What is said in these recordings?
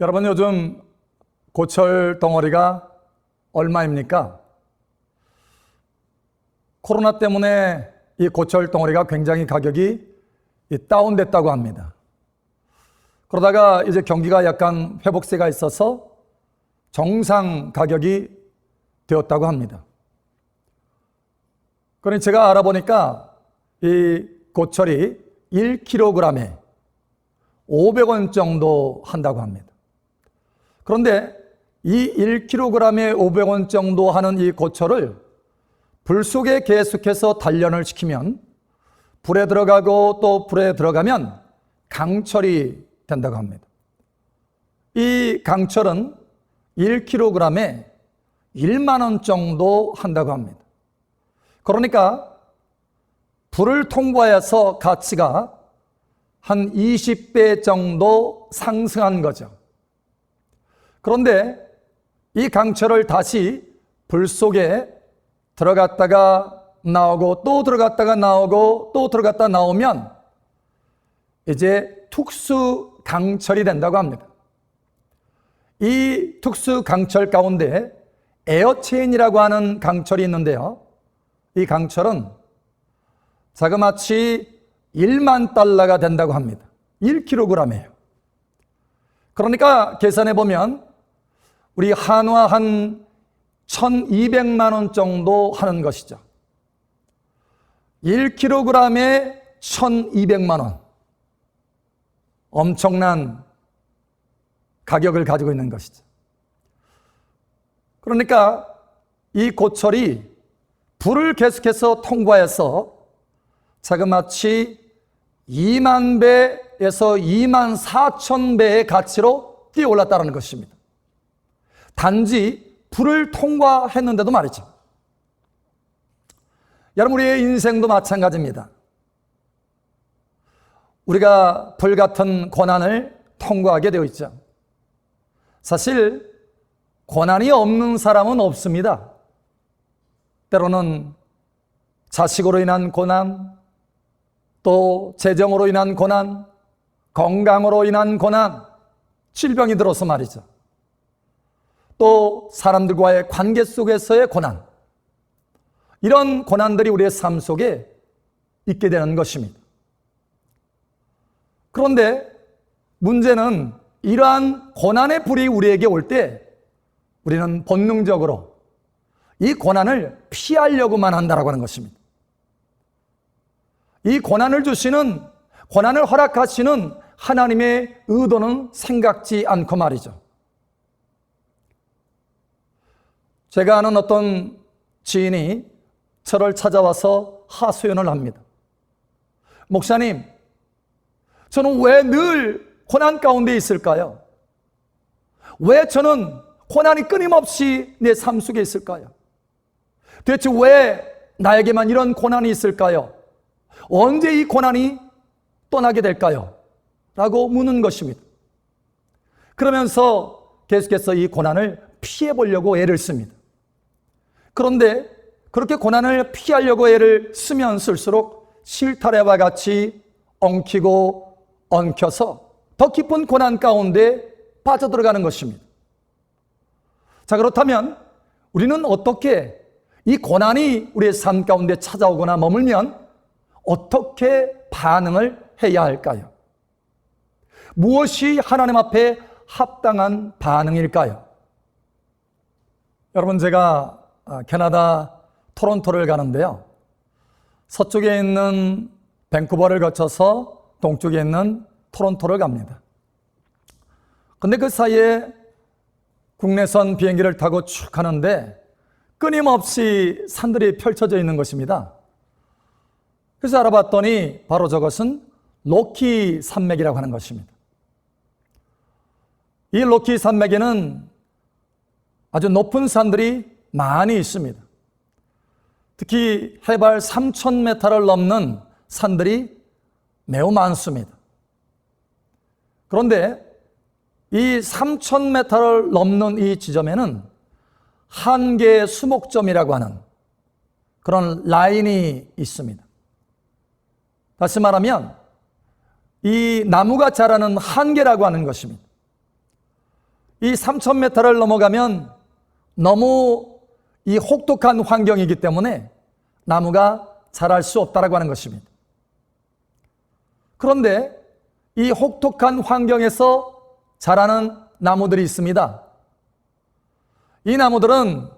여러분, 요즘 고철 덩어리가 얼마입니까? 코로나 때문에 이 고철 덩어리가 굉장히 가격이 다운됐다고 합니다. 그러다가 이제 경기가 약간 회복세가 있어서 정상 가격이 되었다고 합니다. 그러니 제가 알아보니까 이 고철이 1kg에 500원 정도 한다고 합니다. 그런데 이 1kg에 500원 정도 하는 이 고철을 불 속에 계속해서 단련을 시키면 불에 들어가고 또 불에 들어가면 강철이 된다고 합니다. 이 강철은 1kg에 1만 원 정도 한다고 합니다. 그러니까 불을 통과해서 가치가 한 20배 정도 상승한 거죠. 그런데 이 강철을 다시 불 속에 들어갔다가 나오고 또 들어갔다가 나오고 또 들어갔다 나오면 이제 특수 강철이 된다고 합니다. 이 특수 강철 가운데 에어체인이라고 하는 강철이 있는데요. 이 강철은 자그마치 1만 달러가 된다고 합니다. 1kg이에요. 그러니까 계산해 보면 우리 한화 한 1200만 원 정도 하는 것이죠. 1kg에 1200만 원. 엄청난 가격을 가지고 있는 것이죠. 그러니까 이 고철이 불을 계속해서 통과해서 자그마치 2만 배에서 2만 4천 배의 가치로 뛰어올랐다는 것입니다. 단지 불을 통과했는데도 말이죠. 여러분, 우리의 인생도 마찬가지입니다. 우리가 불같은 고난을 통과하게 되어 있죠. 사실 고난이 없는 사람은 없습니다. 때로는 자식으로 인한 고난, 또 재정으로 인한 고난, 건강으로 인한 고난, 질병이 들어서 말이죠. 또 사람들과의 관계 속에서의 고난, 이런 고난들이 우리의 삶 속에 있게 되는 것입니다. 그런데 문제는 이러한 고난의 불이 우리에게 올 때 우리는 본능적으로 이 고난을 피하려고만 한다라고 하는 것입니다. 이 고난을 주시는, 고난을 허락하시는 하나님의 의도는 생각지 않고 말이죠. 제가 아는 어떤 지인이 저를 찾아와서 하소연을 합니다. 목사님, 저는 왜 늘 고난 가운데 있을까요? 왜 저는 고난이 끊임없이 내 삶 속에 있을까요? 도대체 왜 나에게만 이런 고난이 있을까요? 언제 이 고난이 떠나게 될까요? 라고 묻는 것입니다. 그러면서 계속해서 이 고난을 피해 보려고 애를 씁니다. 그런데 그렇게 고난을 피하려고 애를 쓰면 쓸수록 실타래와 같이 엉키고 엉켜서 더 깊은 고난 가운데 빠져들어가는 것입니다. 자, 그렇다면 우리는 어떻게 이 고난이 우리의 삶 가운데 찾아오거나 머물면 어떻게 반응을 해야 할까요? 무엇이 하나님 앞에 합당한 반응일까요? 여러분, 제가 캐나다 토론토를 가는데요. 서쪽에 있는 밴쿠버를 거쳐서 동쪽에 있는 토론토를 갑니다. 근데 그 사이에 국내선 비행기를 타고 쭉 가는데 끊임없이 산들이 펼쳐져 있는 것입니다. 그래서 알아봤더니 바로 저것은 로키 산맥이라고 하는 것입니다. 이 로키 산맥에는 아주 높은 산들이 많이 있습니다. 특히 해발 3,000m를 넘는 산들이 매우 많습니다. 그런데 이 3,000m를 넘는 이 지점에는 한계 수목점이라고 하는 그런 라인이 있습니다. 다시 말하면 이 나무가 자라는 한계라고 하는 것입니다. 이 3,000m를 넘어가면 너무 이 혹독한 환경이기 때문에 나무가 자랄 수 없다라고 하는 것입니다. 그런데 이 혹독한 환경에서 자라는 나무들이 있습니다. 이 나무들은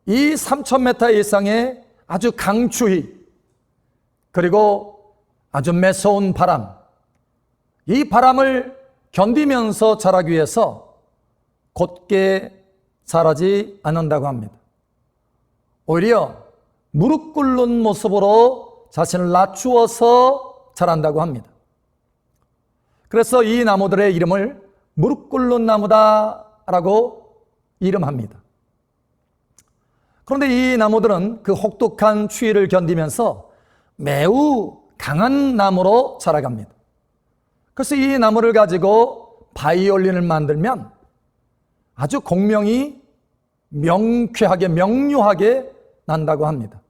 이 3,000m 이상의 아주 강추위, 그리고 아주 매서운 바람, 이 바람을 견디면서 자라기 위해서 곧게 자라지 않는다고 합니다. 오히려 무릎 꿇는 모습으로 자신을 낮추어서 자란다고 합니다. 그래서 이 나무들의 이름을 무릎 꿇는 나무다라고 이름합니다. 그런데 이 나무들은 그 혹독한 추위를 견디면서 매우 강한 나무로 자라갑니다. 그래서 이 나무를 가지고 바이올린을 만들면 아주 공명이 명쾌하게 명료하게 난다고 합니다.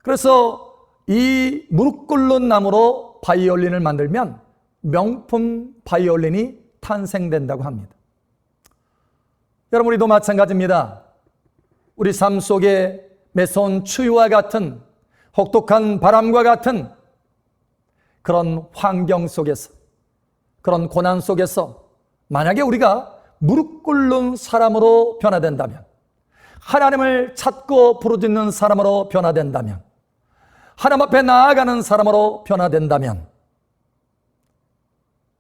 그래서 이 무릎 꿇는 나무로 바이올린을 만들면 명품 바이올린이 탄생된다고 합니다. 여러분, 우리도 마찬가지입니다. 우리 삶 속에 매서운 추위와 같은 혹독한 바람과 같은 그런 환경 속에서, 그런 고난 속에서 만약에 우리가 무릎 꿇는 사람으로 변화된다면, 하나님을 찾고 부르짖는 사람으로 변화된다면, 하나님 앞에 나아가는 사람으로 변화된다면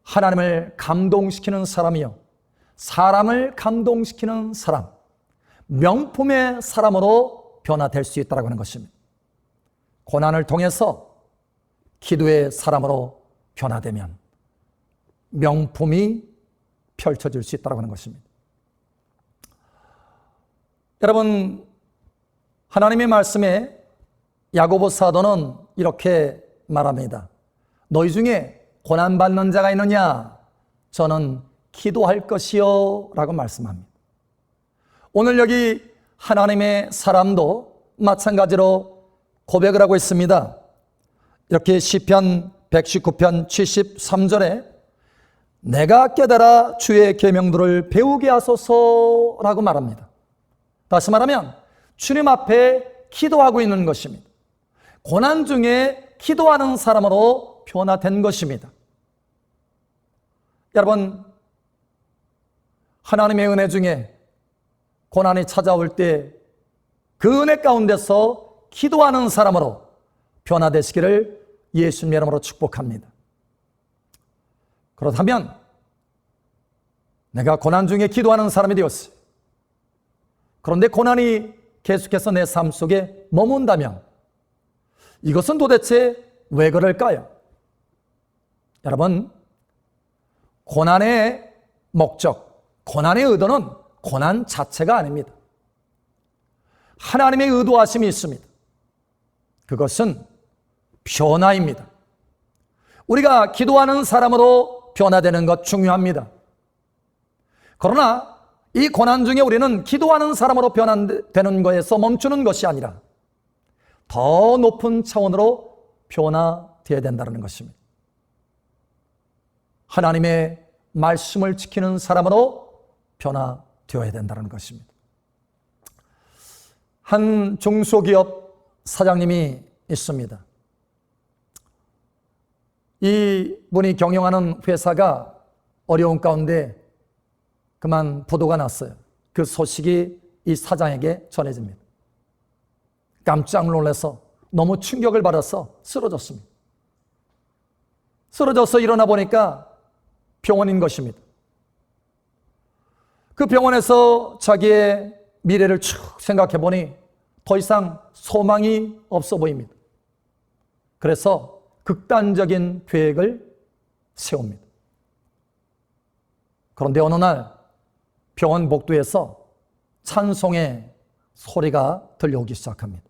하나님을 감동시키는 사람이요, 사람을 감동시키는 사람, 명품의 사람으로 변화될 수 있다고 하는 것입니다. 고난을 통해서 기도의 사람으로 변화되면 명품이 펼쳐질 수 있다고 하는 것입니다. 여러분, 하나님의 말씀에 야고보 사도는 이렇게 말합니다. 너희 중에 고난받는 자가 있느냐? 저는 기도할 것이요 라고 말씀합니다. 오늘 여기 하나님의 사람도 마찬가지로 고백을 하고 있습니다. 이렇게 시편 119편 73절에 내가 깨달아 주의 계명들을 배우게 하소서라고 말합니다. 다시 말하면 주님 앞에 기도하고 있는 것입니다. 고난 중에 기도하는 사람으로 변화된 것입니다. 여러분, 하나님의 은혜 중에 고난이 찾아올 때 그 은혜 가운데서 기도하는 사람으로 변화되시기를 예수님 이름으로 축복합니다. 그렇다면 내가 고난 중에 기도하는 사람이 되었어요. 그런데 고난이 계속해서 내 삶 속에 머문다면 이것은 도대체 왜 그럴까요? 여러분, 고난의 목적, 고난의 의도는 고난 자체가 아닙니다. 하나님의 의도하심이 있습니다. 그것은 변화입니다. 우리가 기도하는 사람으로 변화되는 것 중요합니다. 그러나 이 고난 중에 우리는 기도하는 사람으로 변화되는 것에서 멈추는 것이 아니라 더 높은 차원으로 변화되어야 된다는 것입니다. 하나님의 말씀을 지키는 사람으로 변화되어야 된다는 것입니다. 한 중소기업 사장님이 있습니다. 이 분이 경영하는 회사가 어려운 가운데 그만 부도가 났어요. 그 소식이 이 사장에게 전해집니다. 깜짝 놀라서 너무 충격을 받아서 쓰러졌습니다. 쓰러져서 일어나 보니까 병원인 것입니다. 그 병원에서 자기의 미래를 쭉 생각해 보니 더 이상 소망이 없어 보입니다. 그래서 극단적인 계획을 세웁니다. 그런데 어느 날 병원 복도에서 찬송의 소리가 들려오기 시작합니다.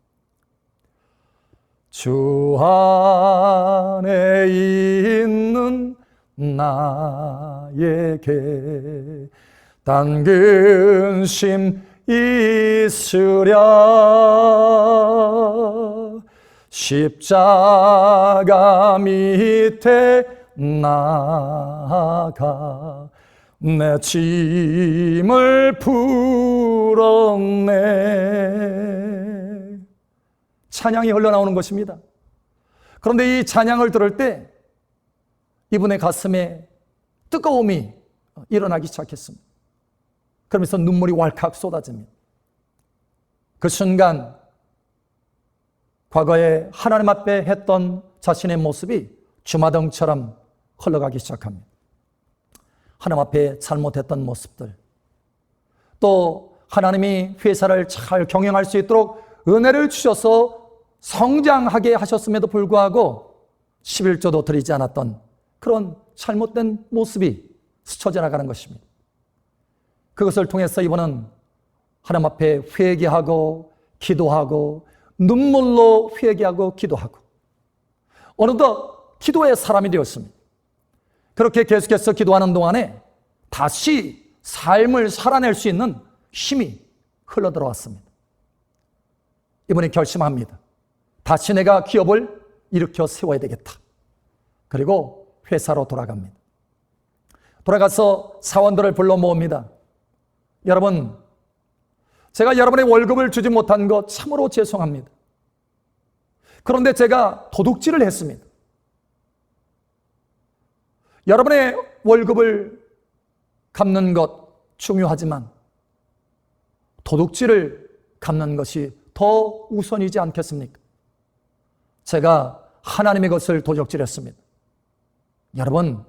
주 안에 있는 나에게 단 근심 있으랴 십자가 밑에 나가 내 짐을 풀었네. 찬양이 흘러나오는 것입니다. 그런데 이 찬양을 들을 때 이분의 가슴에 뜨거움이 일어나기 시작했습니다. 그러면서 눈물이 왈칵 쏟아집니다. 그 순간 과거에 하나님 앞에 했던 자신의 모습이 주마등처럼 흘러가기 시작합니다. 하나님 앞에 잘못했던 모습들, 또 하나님이 회사를 잘 경영할 수 있도록 은혜를 주셔서 성장하게 하셨음에도 불구하고 11조도 드리지 않았던 그런 잘못된 모습이 스쳐 지나가는 것입니다. 그것을 통해서 이분은 하나님 앞에 회개하고 기도하고 눈물로 회개하고 기도하고 어느덧 기도의 사람이 되었습니다. 그렇게 계속해서 기도하는 동안에 다시 삶을 살아낼 수 있는 힘이 흘러들어왔습니다. 이분이 결심합니다. 다시 내가 기업을 일으켜 세워야 되겠다. 그리고 회사로 돌아갑니다. 돌아가서 사원들을 불러 모읍니다. 여러분, 제가 여러분의 월급을 주지 못한 것 참으로 죄송합니다. 그런데 제가 도둑질을 했습니다. 여러분의 월급을 갚는 것 중요하지만 도둑질을 갚는 것이 더 우선이지 않겠습니까? 제가 하나님의 것을 도둑질했습니다. 여러분,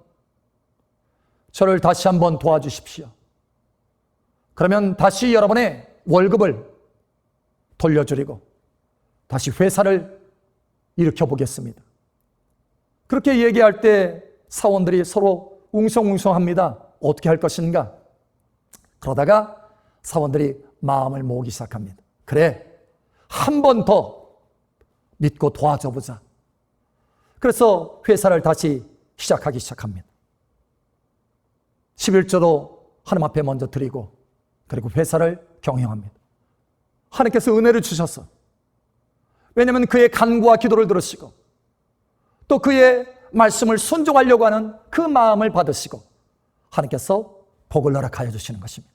저를 다시 한번 도와주십시오. 그러면 다시 여러분의 월급을 돌려드리고 다시 회사를 일으켜 보겠습니다. 그렇게 얘기할 때 사원들이 서로 웅성웅성합니다. 어떻게 할 것인가? 그러다가 사원들이 마음을 모으기 시작합니다. 그래, 한 번 더 믿고 도와줘보자. 그래서 회사를 다시 시작하기 시작합니다. 11조도 하나님 앞에 먼저 드리고 그리고 회사를 경영합니다. 하나님께서 은혜를 주셔서, 왜냐하면 그의 간구와 기도를 들으시고 또 그의 말씀을 순종하려고 하는 그 마음을 받으시고 하나님께서 복을 허락하여 주시는 것입니다.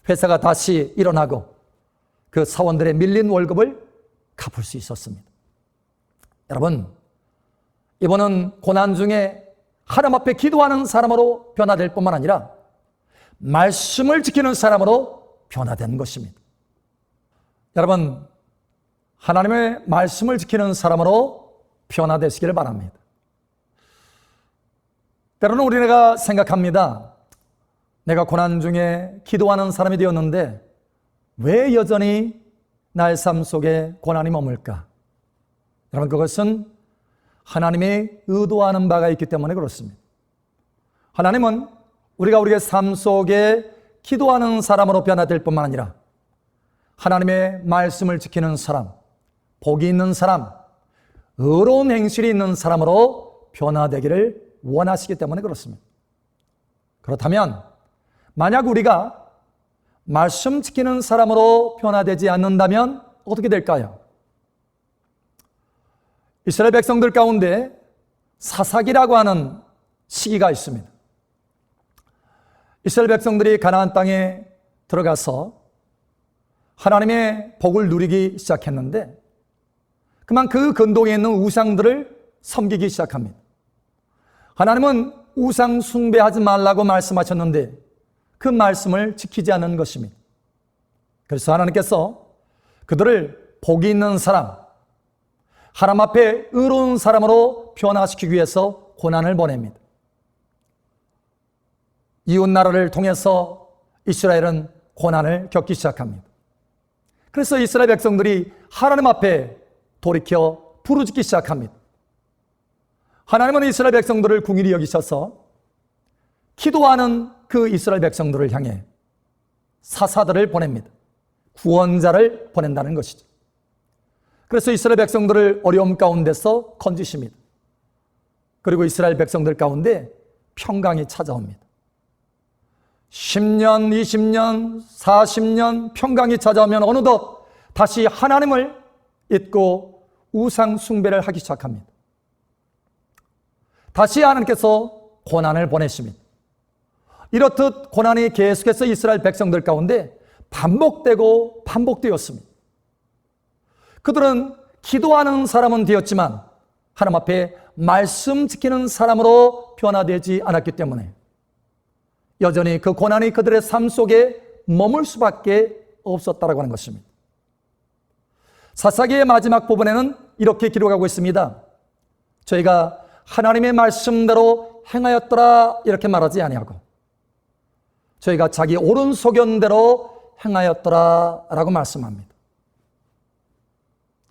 회사가 다시 일어나고 그 사원들의 밀린 월급을 갚을 수 있었습니다. 여러분, 이번은 고난 중에 하나님 앞에 기도하는 사람으로 변화될 뿐만 아니라 말씀을 지키는 사람으로 변화된 것입니다. 여러분, 하나님의 말씀을 지키는 사람으로 변화되시기를 바랍니다. 때로는 우리가 생각합니다. 내가 고난 중에 기도하는 사람이 되었는데 왜 여전히 나의 삶 속에 고난이 머물까? 여러분, 그것은 하나님의 의도하는 바가 있기 때문에 그렇습니다. 하나님은 우리가 우리의 삶 속에 기도하는 사람으로 변화될 뿐만 아니라 하나님의 말씀을 지키는 사람, 복이 있는 사람, 의로운 행실이 있는 사람으로 변화되기를 원하시기 때문에 그렇습니다. 그렇다면 만약 우리가 말씀 지키는 사람으로 변화되지 않는다면 어떻게 될까요? 이스라엘 백성들 가운데 사사기라고 하는 시기가 있습니다. 이스라엘 백성들이 가나안 땅에 들어가서 하나님의 복을 누리기 시작했는데 그만 그 근동에 있는 우상들을 섬기기 시작합니다. 하나님은 우상 숭배하지 말라고 말씀하셨는데 그 말씀을 지키지 않은 것입니다. 그래서 하나님께서 그들을 복이 있는 사람, 하나님 앞에 의로운 사람으로 변화시키기 위해서 고난을 보냅니다. 이웃나라를 통해서 이스라엘은 고난을 겪기 시작합니다. 그래서 이스라엘 백성들이 하나님 앞에 돌이켜 부르짖기 시작합니다. 하나님은 이스라엘 백성들을 긍휼히 여기셔서 기도하는 그 이스라엘 백성들을 향해 사사들을 보냅니다. 구원자를 보낸다는 것이죠. 그래서 이스라엘 백성들을 어려움 가운데서 건지십니다. 그리고 이스라엘 백성들 가운데 평강이 찾아옵니다. 10년, 20년, 40년 평강이 찾아오면 어느덧 다시 하나님을 잊고 우상 숭배를 하기 시작합니다. 다시 하나님께서 고난을 보내십니다. 이렇듯 고난이 계속해서 이스라엘 백성들 가운데 반복되고 반복되었습니다. 그들은 기도하는 사람은 되었지만 하나님 앞에 말씀 지키는 사람으로 변화되지 않았기 때문에 여전히 그 고난이 그들의 삶 속에 머물 수밖에 없었다라고 하는 것입니다. 사사기의 마지막 부분에는 이렇게 기록하고 있습니다. 저희가 하나님의 말씀대로 행하였더라 이렇게 말하지 아니하고 저희가 자기 옳은 소견대로 행하였더라 라고 말씀합니다.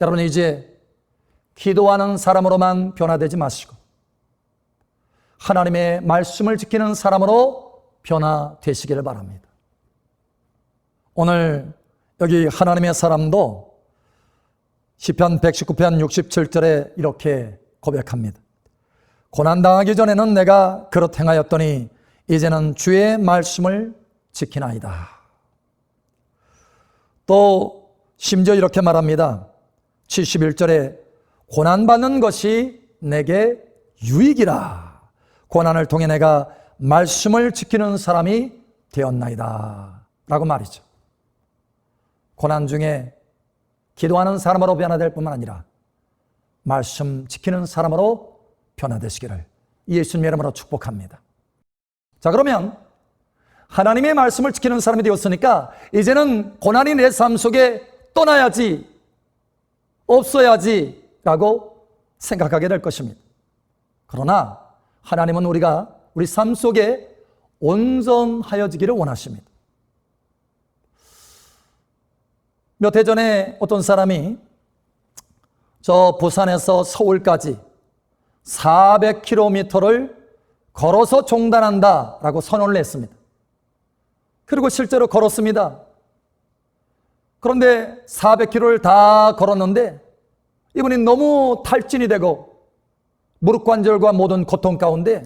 여러분, 이제 기도하는 사람으로만 변화되지 마시고 하나님의 말씀을 지키는 사람으로 변화되시기를 바랍니다. 오늘 여기 하나님의 사람도 시편 119편 67절에 이렇게 고백합니다. 고난당하기 전에는 내가 그렇게 행하였더니 이제는 주의 말씀을 지키나이다. 또 심지어 이렇게 말합니다. 71절에 고난받는 것이 내게 유익이라. 고난을 통해 내가 말씀을 지키는 사람이 되었나이다 라고 말이죠. 고난 중에 기도하는 사람으로 변화될 뿐만 아니라 말씀 지키는 사람으로 변화되시기를 예수님 이름으로 축복합니다. 자, 그러면 하나님의 말씀을 지키는 사람이 되었으니까 이제는 고난이 내 삶 속에 떠나야지, 없어야지 라고 생각하게 될 것입니다. 그러나 하나님은 우리가 우리 삶 속에 온전하여지기를 원하십니다. 몇 해 전에 어떤 사람이 저 부산에서 서울까지 400km를 걸어서 종단한다라고 선언을 했습니다. 그리고 실제로 걸었습니다. 그런데 400km를 다 걸었는데 이분이 너무 탈진이 되고 무릎 관절과 모든 고통 가운데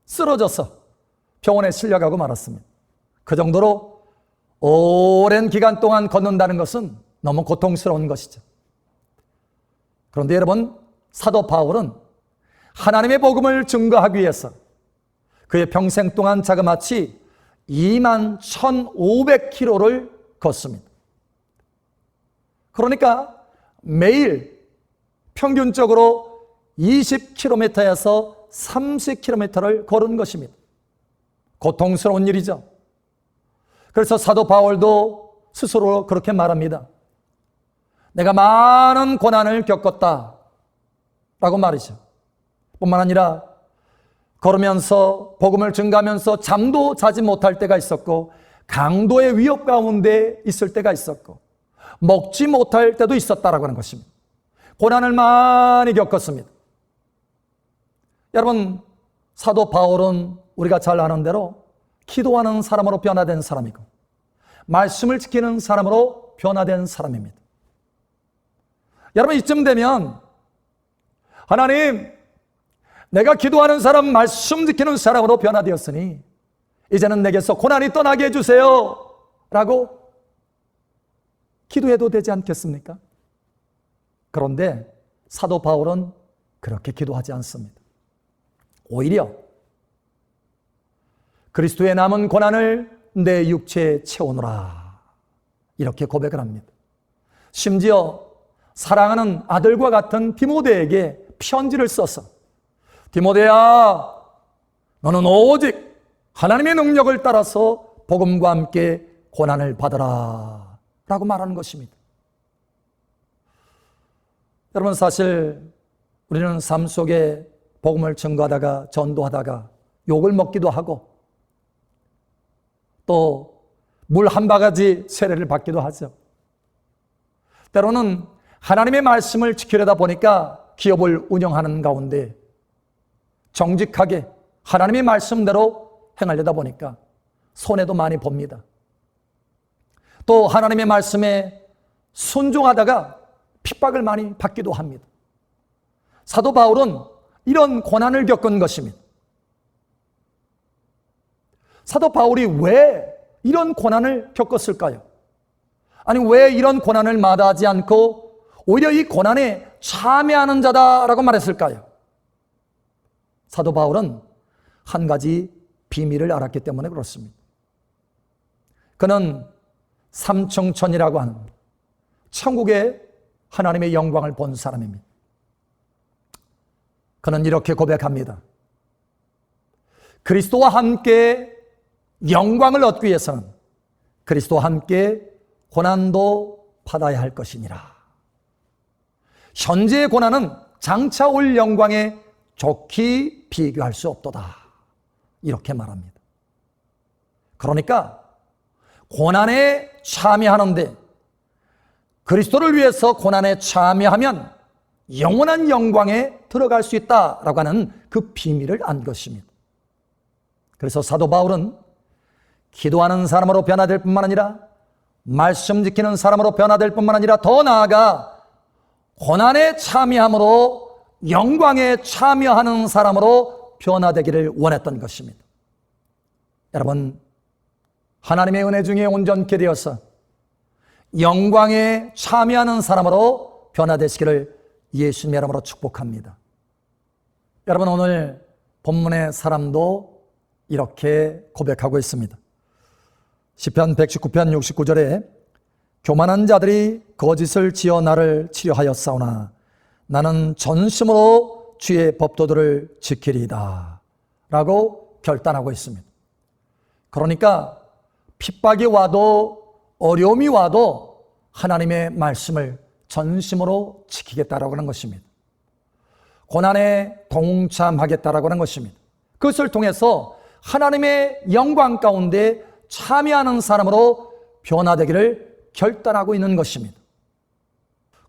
쓰러져서 병원에 실려가고 말았습니다. 그 정도로 오랜 기간 동안 걷는다는 것은 너무 고통스러운 것이죠. 그런데 여러분, 사도 바울은 하나님의 복음을 증거하기 위해서 그의 평생 동안 자그마치 21,500km를 걷습니다. 그러니까 매일 평균적으로 20km에서 30km를 걸은 것입니다. 고통스러운 일이죠. 그래서 사도 바울도 스스로 그렇게 말합니다. 내가 많은 고난을 겪었다 라고 말이죠. 뿐만 아니라 걸으면서 복음을 증가하면서 잠도 자지 못할 때가 있었고 강도의 위협 가운데 있을 때가 있었고 먹지 못할 때도 있었다라고 하는 것입니다. 고난을 많이 겪었습니다. 여러분, 사도 바울은 우리가 잘 아는 대로 기도하는 사람으로 변화된 사람이고 말씀을 지키는 사람으로 변화된 사람입니다. 여러분, 이쯤 되면 하나님, 내가 기도하는 사람, 말씀 지키는 사람으로 변화되었으니 이제는 내게서 고난이 떠나게 해주세요 라고 기도해도 되지 않겠습니까? 그런데 사도 바울은 그렇게 기도하지 않습니다. 오히려 그리스도의 남은 고난을 내 육체에 채우노라 이렇게 고백을 합니다. 심지어 사랑하는 아들과 같은 디모데에게 편지를 써서 디모데야, 너는 오직 하나님의 능력을 따라서 복음과 함께 고난을 받으라 라고 말하는 것입니다. 여러분, 사실 우리는 삶 속에 복음을 증거하다가 전도하다가 욕을 먹기도 하고 또 물 한 바가지 세례를 받기도 하죠. 때로는 하나님의 말씀을 지키려다 보니까 기업을 운영하는 가운데 정직하게 하나님의 말씀대로 행하려다 보니까 손해도 많이 봅니다. 또 하나님의 말씀에 순종하다가 핍박을 많이 받기도 합니다. 사도 바울은 이런 고난을 겪은 것입니다. 사도 바울이 왜 이런 고난을 겪었을까요? 아니, 왜 이런 고난을 마다하지 않고 오히려 이 고난에 참여하는 자다라고 말했을까요? 사도 바울은 한 가지 비밀을 알았기 때문에 그렇습니다. 그는 삼층천이라고 하는 천국의 하나님의 영광을 본 사람입니다. 그는 이렇게 고백합니다. 그리스도와 함께 영광을 얻기 위해서는 그리스도와 함께 고난도 받아야 할 것이니라. 현재의 고난은 장차 올 영광에 좋게 비교할 수 없도다. 이렇게 말합니다. 그러니까 고난에 참여하는데 그리스도를 위해서 고난에 참여하면 영원한 영광에 들어갈 수 있다라고 하는 그 비밀을 안 것입니다. 그래서 사도 바울은 기도하는 사람으로 변화될 뿐만 아니라 말씀 지키는 사람으로 변화될 뿐만 아니라 더 나아가 고난에 참여함으로 영광에 참여하는 사람으로 변화되기를 원했던 것입니다. 여러분, 하나님의 은혜 중에 온전케 되어서 영광에 참여하는 사람으로 변화되시기를 예수님의 이름으로 축복합니다. 여러분, 오늘 본문의 사람도 이렇게 고백하고 있습니다. 시편 119편 69절에 교만한 자들이 거짓을 지어 나를 치료하였사오나 나는 전심으로 주의 법도들을 지키리이다 라고 결단하고 있습니다. 그러니까 핍박이 와도 어려움이 와도 하나님의 말씀을 전심으로 지키겠다라고 하는 것입니다. 고난에 동참하겠다라고 하는 것입니다. 그것을 통해서 하나님의 영광 가운데 참여하는 사람으로 변화되기를 결단하고 있는 것입니다.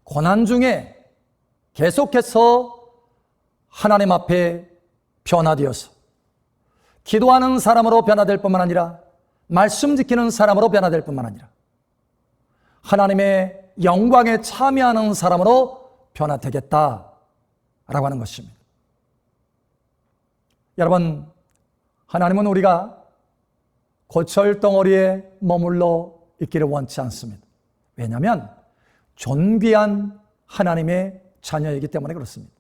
고난 중에 계속해서 하나님 앞에 변화되어서 기도하는 사람으로 변화될 뿐만 아니라 말씀 지키는 사람으로 변화될 뿐만 아니라 하나님의 영광에 참여하는 사람으로 변화되겠다라고 하는 것입니다. 여러분, 하나님은 우리가 고철덩어리에 머물러 있기를 원치 않습니다. 왜냐하면 존귀한 하나님의 자녀이기 때문에 그렇습니다.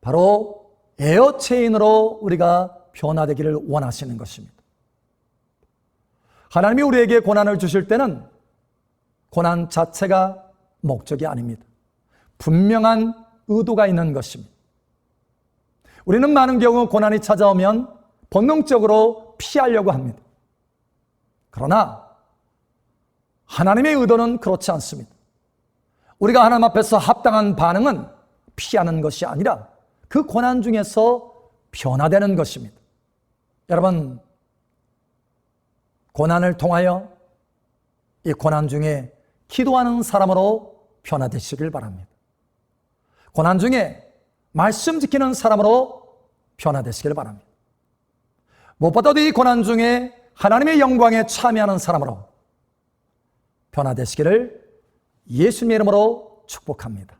바로 에어체인으로 우리가 변화되기를 원하시는 것입니다. 하나님이 우리에게 고난을 주실 때는 고난 자체가 목적이 아닙니다. 분명한 의도가 있는 것입니다. 우리는 많은 경우 고난이 찾아오면 본능적으로 피하려고 합니다. 그러나 하나님의 의도는 그렇지 않습니다. 우리가 하나님 앞에서 합당한 반응은 피하는 것이 아니라 그 고난 중에서 변화되는 것입니다. 여러분, 고난을 통하여 이 고난 중에 기도하는 사람으로 변화되시길 바랍니다. 고난 중에 말씀 지키는 사람으로 변화되시길 바랍니다. 무엇보다도 이 고난 중에 하나님의 영광에 참여하는 사람으로 변화되시기를 예수님의 이름으로 축복합니다.